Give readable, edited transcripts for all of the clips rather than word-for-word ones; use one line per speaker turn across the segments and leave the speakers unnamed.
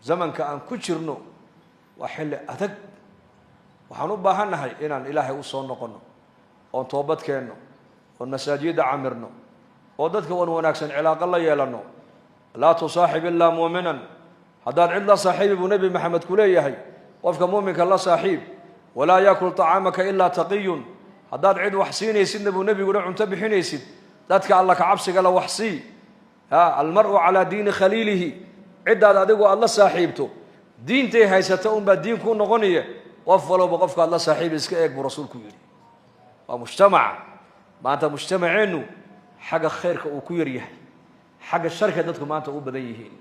زمن كأن كشرنو وحل أذق وحنو باهنهاي إن الإله وصون نقنا وانتوبت كأنه والمساجد عمرنا ودتك وناكسن علاقة الله يلنا لا تصاحب إلا مؤمنا هذا عند صاحب أبو نبي محمد كليه هي وفق مؤمنك الله صاحب ولا يأكل طعامك إلا تقي هذا عند وحسين يسد أبو نبي يقول انتبه حين يسد ذاتك الله كعبسك الله وحسي ها المرء على دين خليله عدة هذا الله صاحبته دين تي هاي ستؤم بالدين كون غنية وفلوا بقفك الله صاحب إسكاك برسولك يري ومجتمع ما أنت مجتمعينه حاجة خيرك وكويريه حاجة الشركة دتكم ما أنت بديهين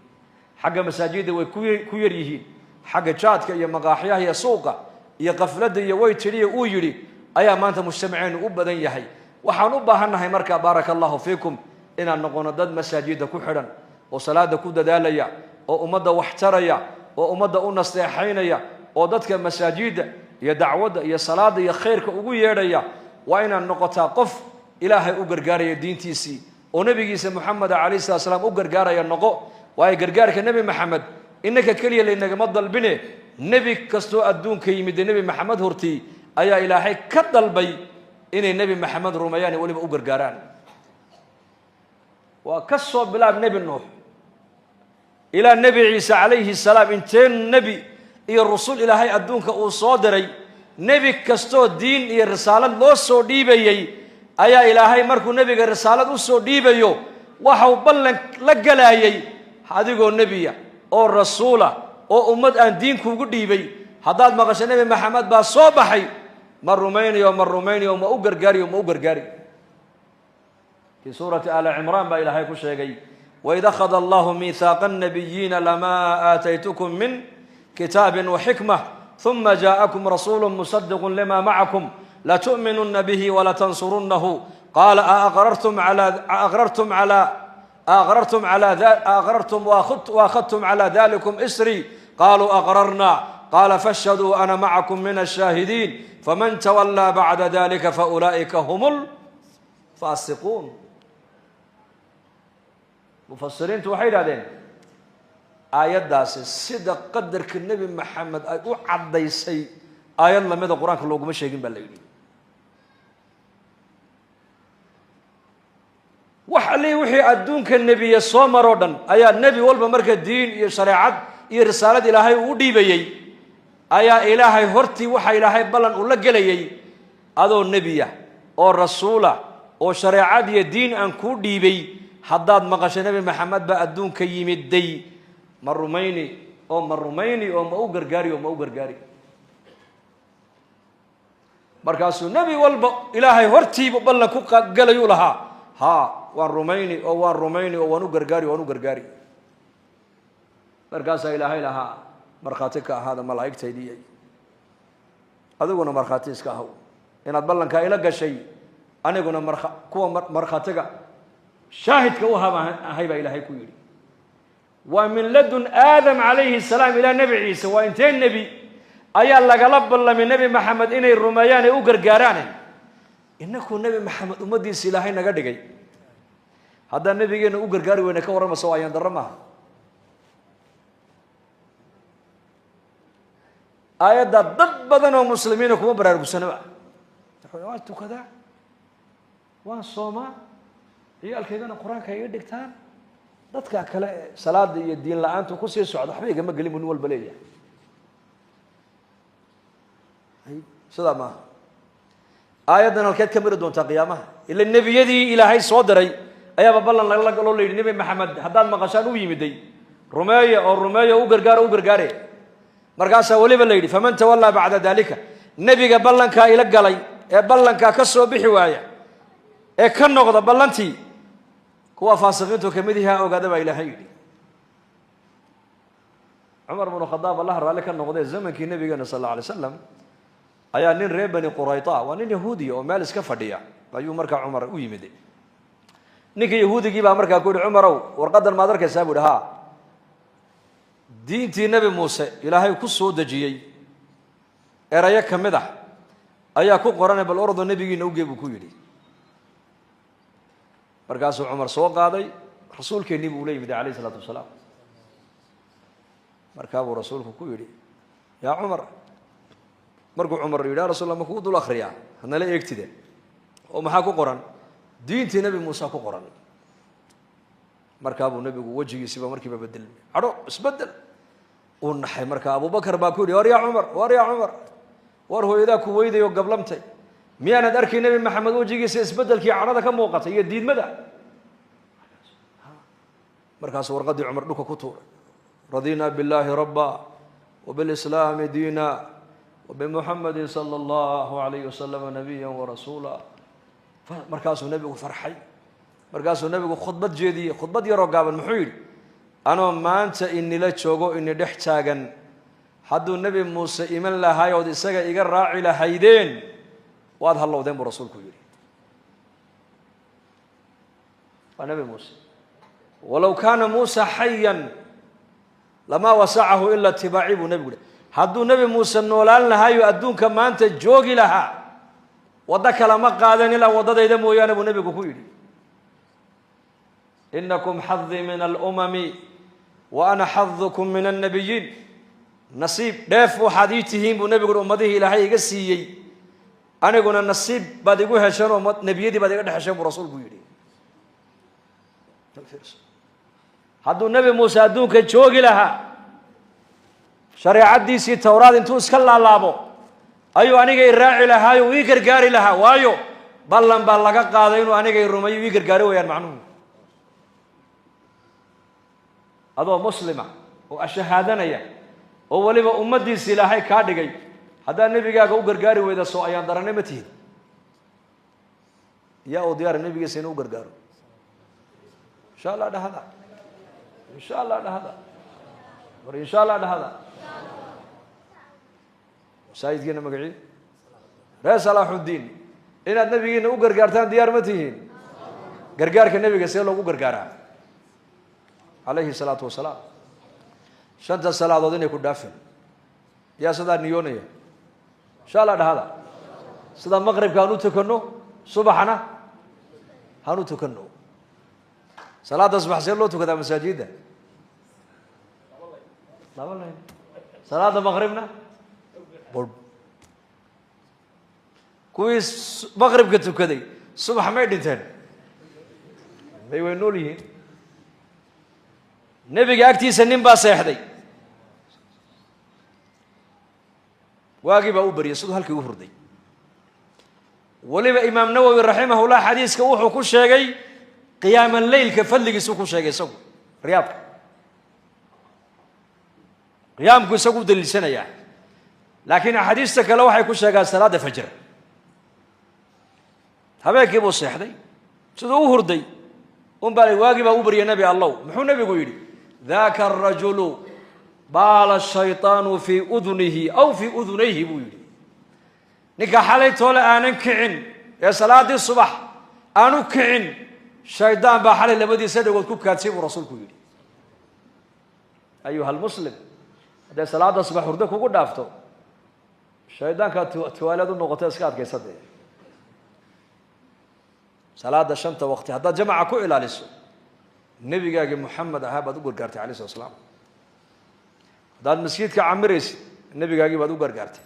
حاجة مساجد وكويريهين حاجة جاتك يا مقاحية يا سوقة يا قفلة يا ويتري ويري أيا ما أنت مجتمعين وبديهين وحنوبها هنها مركا بارك الله فيكم إن نقول ضد مساجد كحرا وصلاة كود داليا وأمد واحتريا وأمد أنستحينيا ودتك مساجد يا دعوة يا صلاة يا خيرك ويريا وإن النقطة قف إلهي أقرقاري دينتيسي ونبي محمد عليه الصلاة والسلام أقرقاري النقو وهي قرقارك النبي محمد إنك كليا لأنك مضل بني نبي كستو أدون كيمد النبي محمد هرتي أيا إلهي كدل بي إن النبي محمد رمياني ولم أقرقاران وكسو بلا نبي النوح إلى النبي عيسى عليه السلام انتين نبي إيا الرسول إلهي أدونك أصادري نبي كستو دين إيا الرسالة لو سو ديبيي أيا إلهي مركو نبي الرسالة سو ديبيو وحو بلن لقلايي هذيقو النبي أو الرسول أو أمد أن دينكو قد ديبي هذا مغش نبي محمد با صوبحي مر روميني وما أقرقاري وما أقرقاري في سورة آل عمران با إلهي كشيغي وإذا أخذ الله ميثاق النبيين لما آتيتكم من كتاب وحكمة ثم جاءكم رسول مصدق لما معكم لتؤمنن به ولتنصرنه قال أغررتم وأخذتم على ذلكم إسري قالوا أغررنا قال فاشهدوا أنا معكم من الشاهدين فمن تولى بعد ذلك فأولئك هم الفاسقون مفسرين توحيد هذين آيات داسة سيدة قدرك النبي محمد أعدي سي آيات لما هذا القرآن كله مش يجين بالليل وحلي وحي أدونك النبي الصوم رودا أيا النبي والبمرك الدين يا شريعة يا رسالة إلهي ودي بيي أيا إلهي هرتي وحي إلهي بلن ولا جليي هذا النبي أو الرسول أو شريعة يا دين أن كودي بي حداد مقاش النبي محمد بأدون كيم الدي مرميني أو ما أوقرقاري وما أوقرقاري مركز النبي والب إلهي هرتي بلن كوكا قليو لها ها والروميني أو ونقرقاري مركز إلهي لها مرخاتك هذا ملايك تيدي هذا قلنا مرخاتيس كهو إن أتبلن كإلى شيء أنا قلنا مرخاتك شاهد كوها هيبة إلهي كويري ومن لدن آدم عليه السلام إلى نبي عيسى وإنتين نبي أي الله قلب الله من نبي محمد إني الرميان أقرقاران إنكو نبي محمد أمدي سلاحين نقدقي هذا النبي إنه أقرقاري وإنك ورمى سوايا درمها آيات ضد بدن ومسلمين وكما برارك السنة تقول كذا والصوما هي الكيدان القرآن كي يدكتان ضدك كلا صلاة الدين لا أنتم كسي السعد حبيبي ما قلي من أول بلية هي سلامة آياتنا الكيد كبيرة دون تقيامة إلا النبي يدي إلى هاي صدري أيها بابا الله قالوا لي النبي محمد حداد ما قشان ويمدي رماية أوقرقاري مركاسا ولي بليدي فمن تولى بعد ذلك نبي بلنكا إلى قلي بلنكا كسو بحواية كان نقض بلنتي كوا فاسقينتو كمديها أو قادبا إلى هيدي عمر بن الخطاب الله رأى لك النقضي الزمن كي النبي صلى الله عليه وسلم أيا نين ريب بني قريطة ونين يهودي ومالس كفرديا فيو مركا عمر ويمدي نيك يهودي جيبها مركا كود عمر ورقدر ما درك سابو لها دينتي نبي موسى إلهي كسو دجيي إرايا كمدح أيا كو قراني بالأرض النبي نوجيبو كويدي مركاسو عمر سوق هذا رسول كنيب ولي بدي عليه الصلاة والسلام markaabuu rasuulku ku yidhi yaa cumar markuu cumar yidhi yaa rasuul allah ma kugu dul akhriyaa hadnala eegtide oo maxaa ku qoran diintii nebi muuse ku qoran markaabuu nebigu wejigiisiiba markiiba bedelmay cadho isbedel uu naxay markaa abubakar baa ku yidhi war yaa cumar war hooyadaa ku weydayo gablamtay miyaanad arkay nebi maxamed wejigiisa isbedelkii cadhada ka muuqatay iyo diidmada markaasuu warqaddii cumar dhulka ku tuuray radinaa billaahi rabba وبالإسلام دينا وبمحمد صلى الله عليه وسلم نبيا ورسولا markaasuu nebigu farxay markaasuu nebigu khudbad jeediyey khudbad yaroo gaaban muxuu yidhi anoo maanta inila joogo ini dhex taagan hadduu nebi muuse iman lahaay ood isaga iga raaci lahaydeen waad hallowdeen buu rasuulku yidhi waa nebi muuse walow kaana muusa xayan lamaa wasacahu ila itibaaci buu nebigu yihi hadduu nebi muuse noolaan lahaayo adduunka maanta joogi lahaa waddo kale ma qaadan ilaa waddadayda mooyaane buu nebigu ku yidhi inakum xadii min alumami wa ana xadukum min annabiyiin nasiib dheef waxaad ii tihiin buu nebigu yihi ummadihii ilaahay iga siiyey aniguna nasiib baad igu hesheen oo nebiyadii baad iga dhex hesheen buu rasuulku yidhi hadduu nebi muuse adduunka joogi lahaa shareecaddiisii towraad intuu iska laalaabo ayuu aniga i raaci lahaayo uu ii gargaari lahaa waayo ballan baa laga qaaday inuu aniga i rumeeyo ii gargaari wayaan macnuhu adoo muslima oo ashahaadanaya oo weliba ummaddiisi ilaahay kaa dhigay haddaad nebigaaga u gargaari weyda soo ayaan daranay ma tihin yaa uu diyaara nebigiisa inuu u gargaaro insha allah dhahada insha allah dhahada war insha allah dhahada masaajidkiina magacii reer salaaxuddiin inaad nebigiina u gargaartaan diyaar ma tihiin gargaarka nebiga see loogu gargaaraa calayhi salaatu wasalaam shanta salaadood inay ku dhaafeen yaa sidaa niyoonaya insha allah dhahada sidaa maqribka han u tukanno subaxna han u tukanno salaada subax see loo tukadaa masaajidda laba layn salaada maqribna bur kuwii maqribka tukaday subax may dhinteen may way nool yihiin nebiga agtiisa nin baa seexday waagii baa u baryay siduu halkii u hurday weliba imaam nawowi raximahullah xadiiska wuxuu ku sheegay qiyaama leylka fadligiisuu ku sheegay isagu riyaadka qiyaamku isagu u daliilsanayaa laakiin axaadiista kale waxay ku sheegaan salaada fajr habeenkii buu seexday siduu u hurday unbaa waagii baa u baryay nebi allow muxuu nebigu yidhi daka arajulu baala shayطaanu fii udunihi aw fii udunayhi buu yidhi ninka xalay toole aanan kicin ee salaadii subax aanu kicin shaydaan baa xalay labadiisa dhagood ku kaadsay buu rasuulku yidhi ayuha almuslim hadday salaada subax hurdo kugu dhaafto shaydaankaa tuwaaleed u noqoto iska adkaysade salaada shanta waqti haddaad jamaca ku ilaaliso nebigaagii moxamed ahaa baad u gargaartay alay slat slaam haddaad masjidka camiraysid nebigaagii baad u gargaartay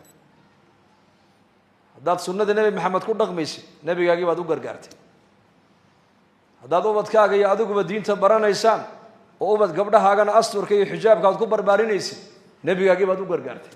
haddaad sunnada nebi maxamed ku dhaqmaysid nebigaagii baad u gargaartay haddaad ubadkaaga iyo adiguba diinta baranaysaan oo ubad gabdhahaagana asturka iyo xijaabka aad ku barbaarinaysid nebigaagii baad u gargaartay